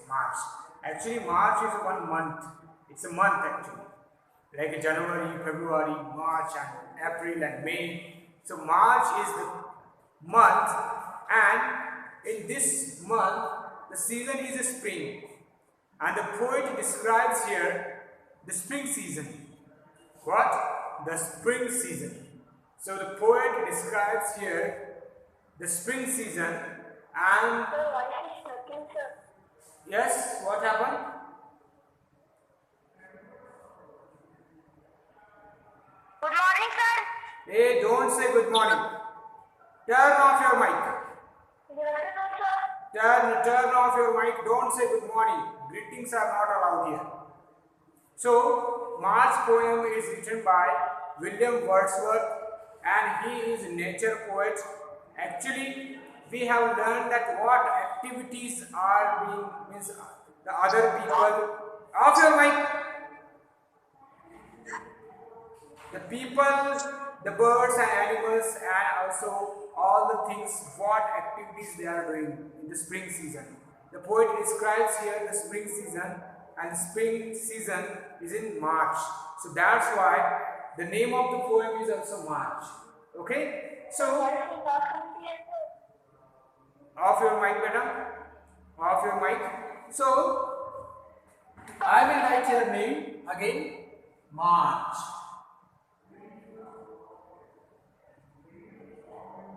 March. Actually, March is 1 month. It's a month actually, like January, February, March, and April and May. So March is the month, and in this month, the season is a spring, and the poet describes here the spring season. What? The spring season. So the poet describes here the spring season, and yes, what happened? Good morning, sir. Hey, don't say good morning. Turn off your mic. Good afternoon, sir. Turn off your mic. Don't say good morning. Greetings are not allowed here. So, March poem is written by William Wordsworth, and he is a nature poet. Actually, we have learned that what activities are being, means the other people. Off your mic. The people, the birds and animals, and also all the things, what activities they are doing in the spring season. The poet describes here the spring season, and spring season is in March. So that's why the name of the poem is also March. Okay? So, off your mic, madam. Off your mic. So, I will write your name again. March.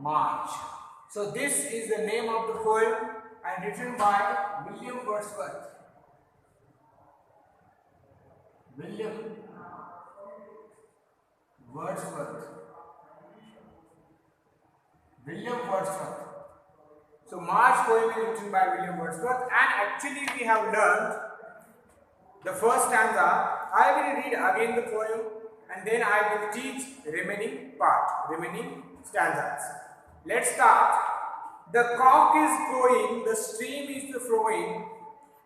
March. So this is the name of the poem and written by William Wordsworth. William Wordsworth. William Wordsworth. So March poem is written by William Wordsworth, and actually we have learned the first stanza. I will read again the poem, and then I will teach remaining stanzas. Let's start. The cock is crowing, the stream is flowing,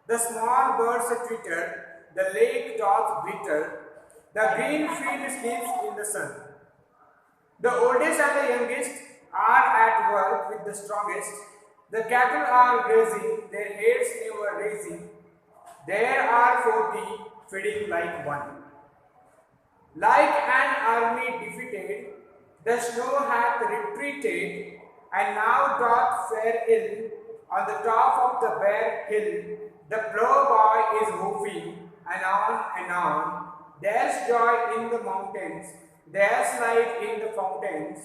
the small birds twitter, the lake doth glitter, the green field sleeps in the sun. The oldest and the youngest are at work with the strongest. The cattle are grazing, their heads never raising. There are 40 feeding like one. Like an army defeated, the snow hath retreated, and now doth fare ill. On the top of the bare hill, the ploughboy is hoofing, and on. There's joy in the mountains, there's light in the fountains.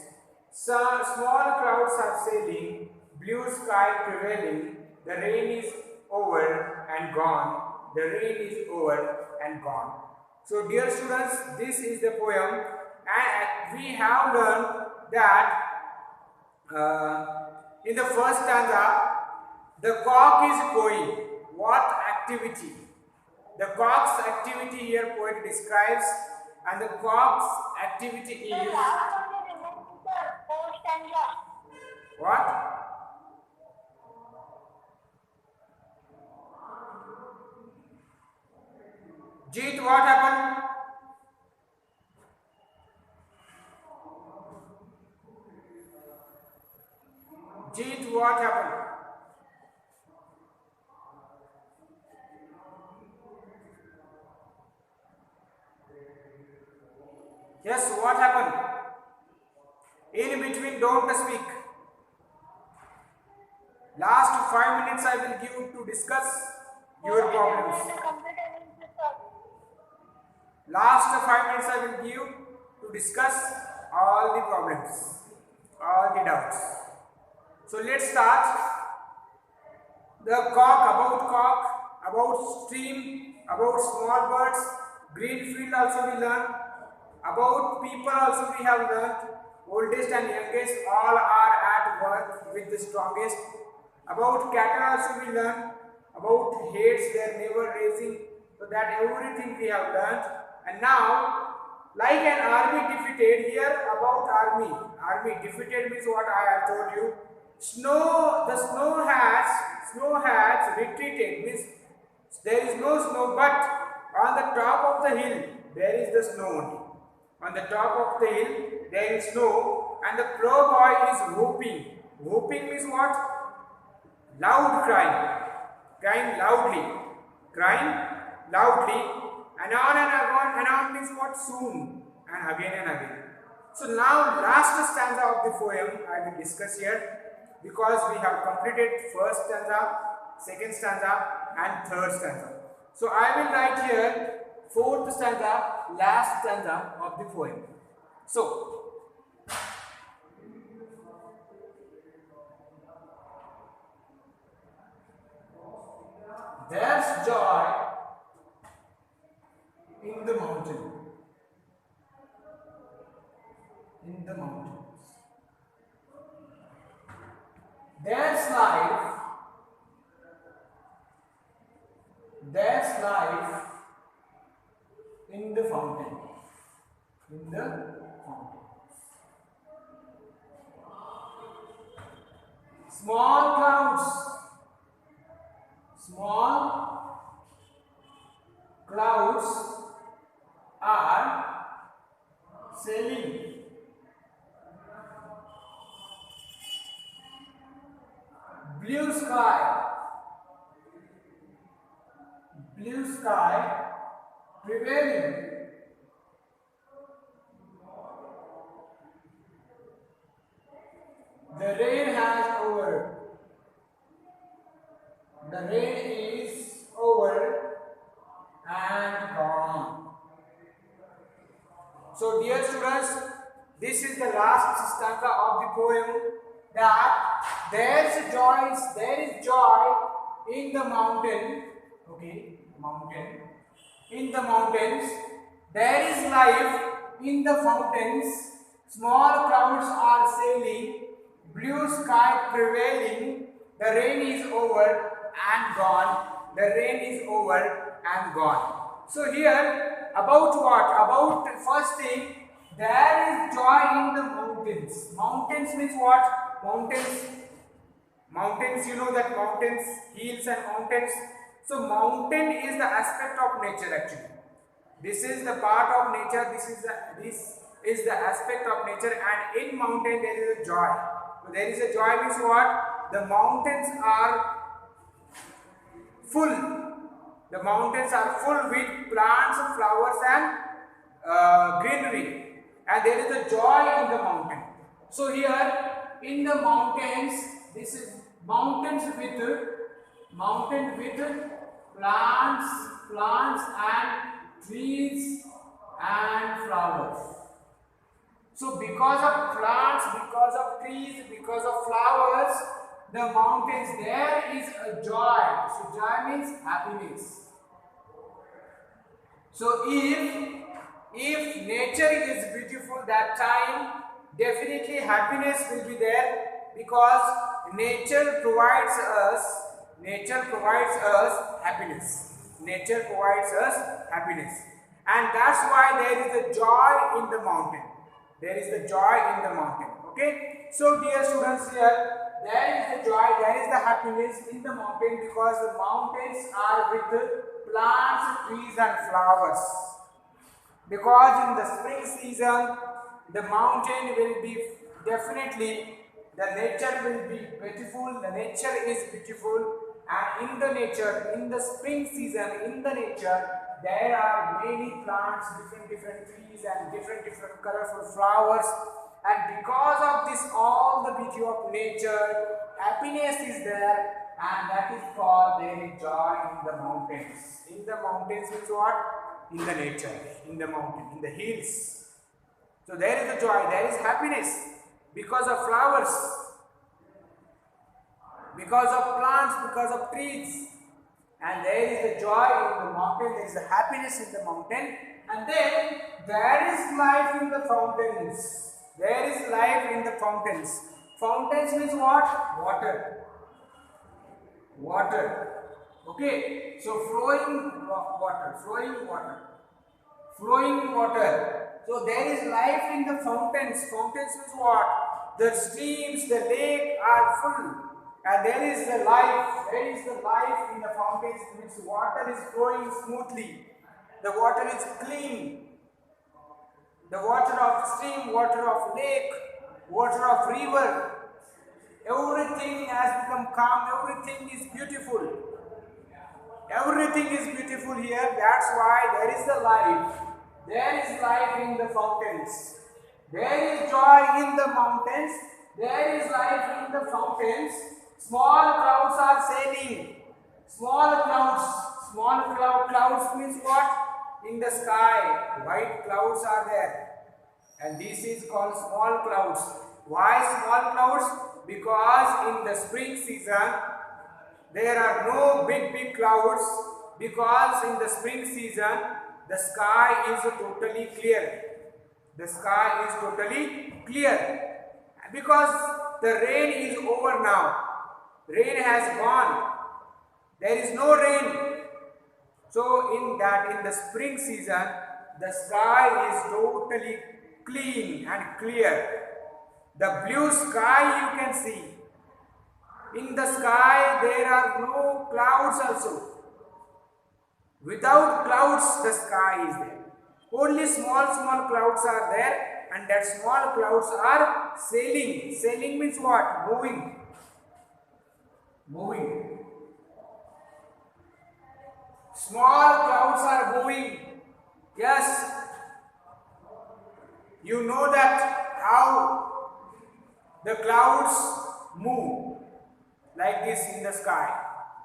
Some small clouds are sailing, blue sky prevailing. The rain is over and gone. The rain is over and gone. So, dear students, this is the poem, and we have learned that in the first stanza, the cock is crowing. What activity? The cock's activity here poet describes, and the cock's activity is what? Jeet, what happened? Jeet, what happened? Yes, what happened? In between, don't speak. Last 5 minutes I will give to discuss your problems. Last 5 minutes I will give to discuss all the problems, all the doubts. So let's start. The cock, about stream, about small birds, green field also we learn. About people also we have learned. Oldest and youngest all are at work with the strongest. About cattle also we learn. About heads they are never raising. So that everything we have learned. And now, like an army defeated, here about army. Army defeated means what I have told you. The snow has retreated, means there is no snow, but on the top of the hill there is the snow only. On the top of the hill there is snow, and the ploughboy is whooping. Whooping means what? Loud crying. crying loudly, crying loudly, anon and anon. Anon means what? Soon, and again. So now last stanza of the poem I will discuss here, because we have completed first stanza, second stanza and third stanza. So I will write here fourth stanza, last stanza of the poem. So there's joy in the mountain, in the mountains. There's life in the fountain, in the fountain. Small clouds are sailing. Blue sky prevailing. The rain has over. The rain is over and gone. So dear students, this is the last stanza of the poem, that there is joy in the mountain, okay, mountain, in the mountains, there is life in the fountains, small clouds are sailing, blue sky prevailing, the rain is over and gone, the rain is over and gone. So here, about what? About first thing, there is joy in the mountains. Mountains means what? Mountains, you know that mountains, hills and mountains. So mountain is the aspect of nature actually. This is the part of nature, this is the aspect of nature, and in mountain there is a joy. So there is a joy means what? The mountains are full. The mountains are full with plants, flowers and greenery, and there is a joy in the mountain. So here in the mountains, this is mountain with plants and trees and flowers. So because of plants, because of trees, because of flowers, the mountains, there is a joy. So joy means happiness. So if nature is beautiful, that time definitely happiness will be there, because nature provides us happiness. Nature provides us happiness, and that's why there is a joy in the mountain. There is the joy in the mountain. Okay. So dear students, here there is the joy, there is the happiness in the mountain, because the mountains are with plants, trees and flowers. Because in the spring season, the mountain will be definitely, the nature will be beautiful, the nature is beautiful, and in the nature, in the spring season, in the nature, there are many plants, different trees and different colorful flowers, and because of this, all the beauty of nature, happiness is there, and that is called there is joy in the mountains. In the mountains means what? In the nature, in the mountain, in the hills. So there is a joy, there is happiness because of flowers, because of plants, because of trees, and there is a joy in the mountain, there is a happiness in the mountain, and then there is life in the fountains. There is life in the fountains. Fountains means what? Water. Okay, so flowing water. So there is life in the fountains. Fountains means what? The streams, the lake are full, and there is the life. There is the life in the fountains. Means water is flowing smoothly. The water is clean. The water of stream, water of lake, water of river, everything has become calm, everything is beautiful. Everything is beautiful here. That's why there is the life. There is life in the fountains. There is joy in the mountains. There is life in the fountains. Small clouds are sailing. Small clouds. Clouds means what? In the sky. White clouds are there. And this is called small clouds. Why small clouds? Because in the spring season, there are no big clouds, because in the spring season the sky is totally clear. The sky is totally clear because the rain is over now. Rain has gone. There is no rain. So in the spring season the sky is totally clean and clear. The blue sky you can see. In the sky there are no clouds also. Without clouds the sky is there. Only small clouds are there, and that small clouds are sailing. Sailing means what? Moving. Small clouds are moving. Yes. You know that how the clouds move like this in the sky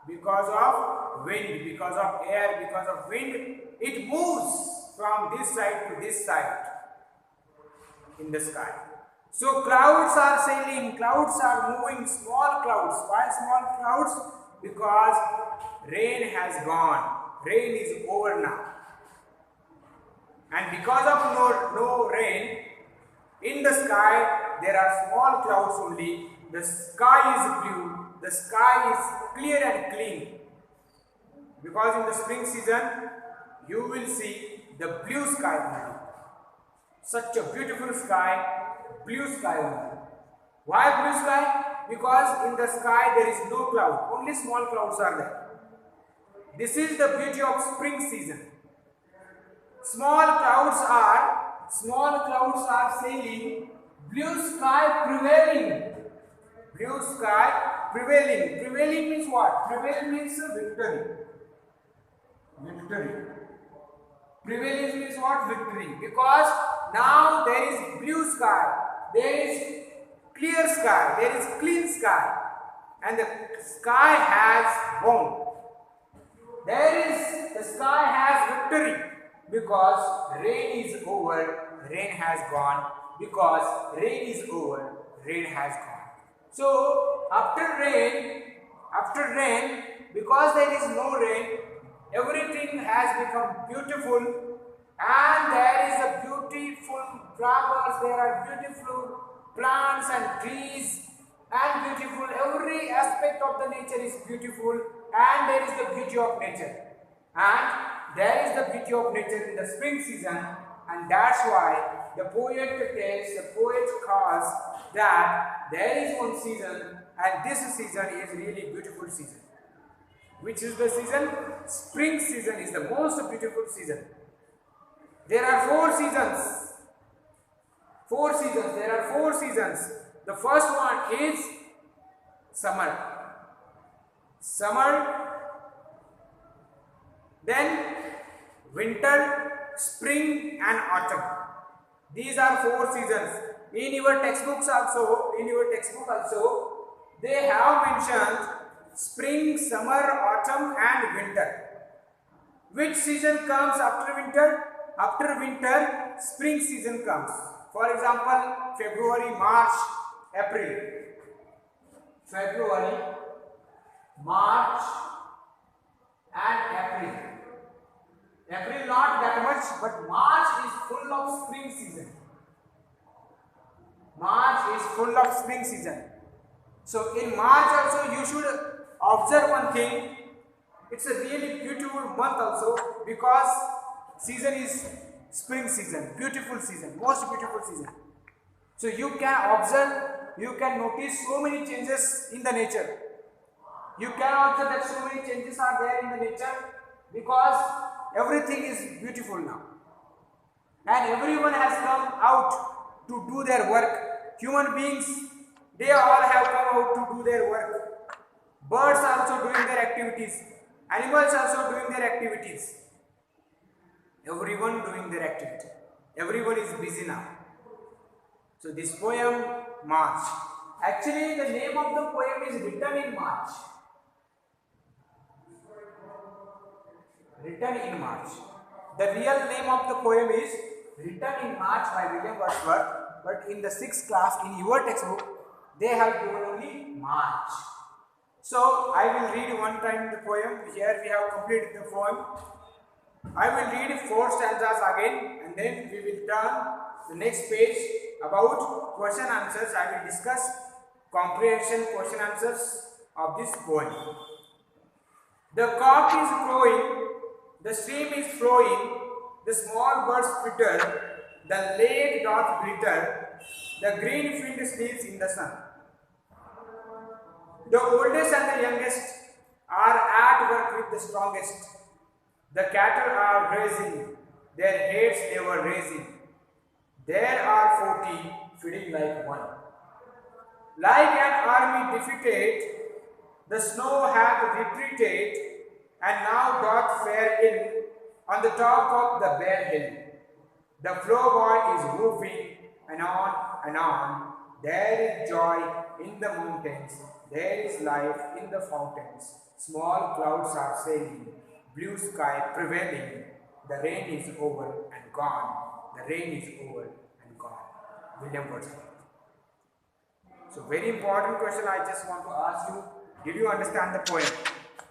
because of wind, because of air, because of wind. It moves from this side to this side in the sky. So clouds are sailing, clouds are moving, small clouds. Why small clouds? Because rain has gone. Rain is over now. And because of no rain, in the sky there are small clouds only. The sky is blue. The sky is clear and clean. Because in the spring season, you will see the blue sky only. Such a beautiful sky, blue sky only. Why blue sky? Because in the sky there is no cloud. Only small clouds are there. This is the beauty of spring season. Small clouds are sailing. Blue sky prevailing. Blue sky prevailing. Prevailing means what? Prevail means victory. Prevailing means what? Victory. Because now there is blue sky. There is clear sky. There is clean sky. And the sky has won. The sky has victory. Because rain is over, rain has gone. Because rain is over, rain has gone. So after rain, because there is no rain, everything has become beautiful, and there is a beautiful flowers, there are beautiful plants and trees, and beautiful, every aspect of the nature is beautiful, and there is the beauty of nature. And there is the beauty of nature in the spring season, and that's why the poet calls that there is one season, and this season is really beautiful season. Which is the season? Spring season is the most beautiful season. There are 4 seasons. There are 4 seasons. The first one is summer, then winter, spring and autumn. These are 4 seasons. In your textbook also, they have mentioned spring, summer, autumn and winter. Which season comes after winter? After winter, spring season comes. For example, February, March, April. February, March and April. April not that much, but March is full of spring season. So in March also you should observe one thing. It's a really beautiful month also, because season is spring season, beautiful season, most beautiful season. So you can observe, you can notice so many changes in the nature. You can observe that so many changes are there in the nature, because everything is beautiful now. And everyone has come out to do their work. Human beings, they all have come out to do their work. Birds are also doing their activities. Animals also doing their activities. Everyone doing their activity. Everyone is busy now. So this poem, March. Actually, the name of the poem is written in March. Written in March. The real name of the poem is Written in March by William Wordsworth, but in the 6th class in your textbook, they have given only March. So I will read one time the poem. Here we have completed the poem. I will read 4 stanzas again, and then we will turn the next page about question answers. I will discuss comprehension question answers of this poem. The cock is crowing, the stream is flowing, the small birds twitter, the lake doth glitter, the green field sleeps in the sun. The oldest and the youngest are at work with the strongest. The cattle are grazing, their heads they were raising. There are 40 feeding like one. Like an army defeated, the snow hath retreated, and now doth fare in on the top of the bare hill. The flow boy is moving, and on. There is joy in the mountains, there is life in the fountains. Small clouds are sailing, blue sky prevailing. The rain is over and gone. The rain is over and gone. William Wordsworth. So very important question I just want to ask you. Did you understand the poem?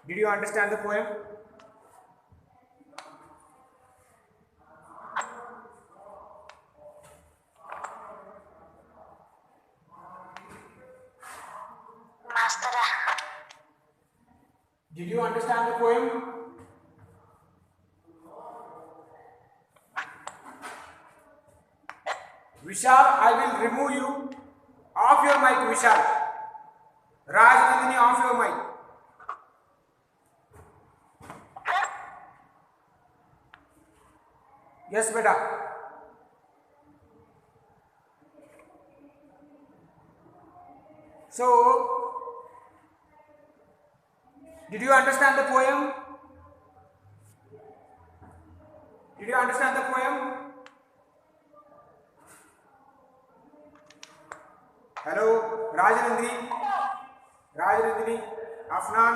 Did you understand the poem? Master. Did you understand the poem? Vishal, I will remove you. Off your mic, Vishal. Rajnandini, off your mic. Yes, beta. So, did you understand the poem? Did you understand the poem? Hello, Rajnandini, Afnan.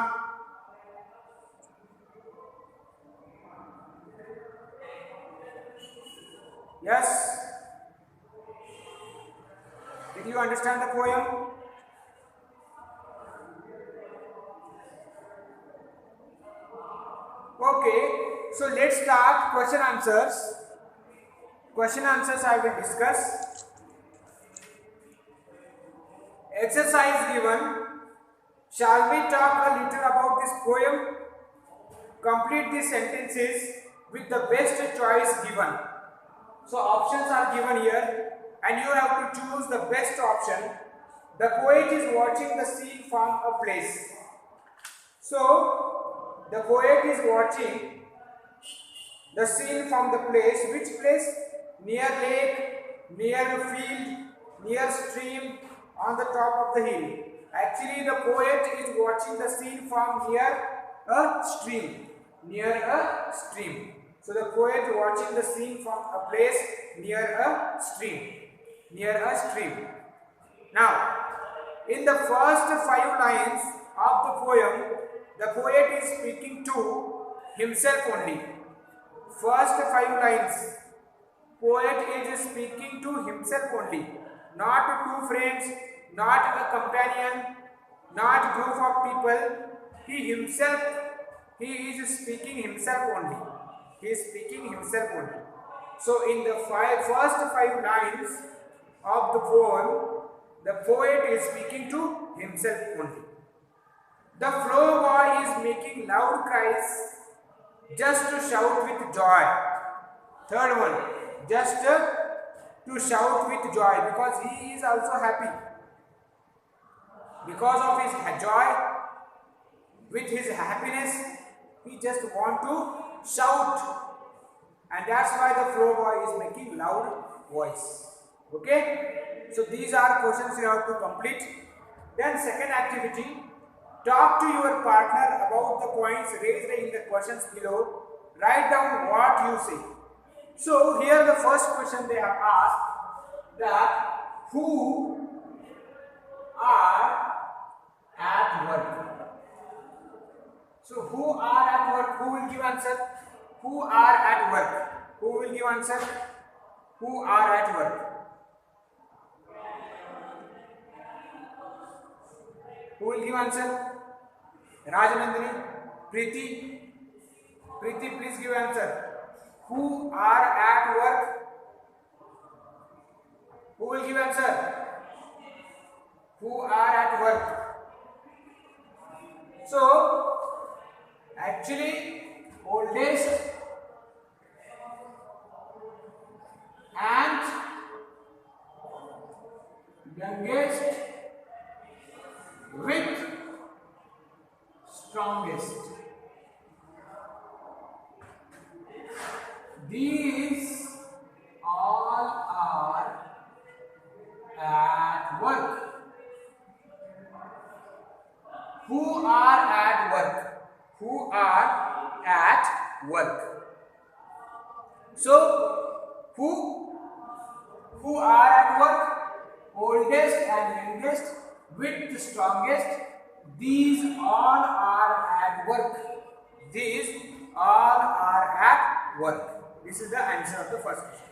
Yes. Did you understand the poem? Okay, so let's start question answers. Question answers I will discuss. Exercise given. Shall we talk a little about this poem? Complete the sentences with the best choice given. So options are given here and you have to choose the best option. The poet is watching the scene from a place. So the poet is watching the scene from the place. Which place? Near lake, near field, near stream, on the top of the hill. Actually the poet is watching the scene from near a stream. Near a stream. So the poet watching the scene from a place near a stream. Near a stream. Now, in the first 5 lines of the poem, the poet is speaking to himself only. First 5 lines, poet is speaking to himself only. Not 2 friends, not a companion, not group of people. He himself, he is speaking himself only. He is speaking himself only. So in the first 5 lines of the poem, the poet is speaking to himself only. The flow boy is making loud cries just to shout with joy. Third one, just to shout with joy because he is also happy. Because of his joy, with his happiness, he just want to shout. And that's why the flow boy is making loud voice. Okay? So these are questions you have to complete. Then second activity, Talk to your partner about the points raised in the questions below. Write down what you say. So here the first question they have asked, that who are at work. So who are at work? Who will give answer? Who are at work? Who will give answer? Who are at work? Who will give answer? Rajanandini, Preeti, please give answer. Who are at work? Who will give answer? Who are at work? So, actually, oldest and youngest with strongest. These all are at work. Who are at work? Who are at work? So, who are at work? Oldest and youngest with the strongest. These all are at work. These all are at work. This is the answer of the first question.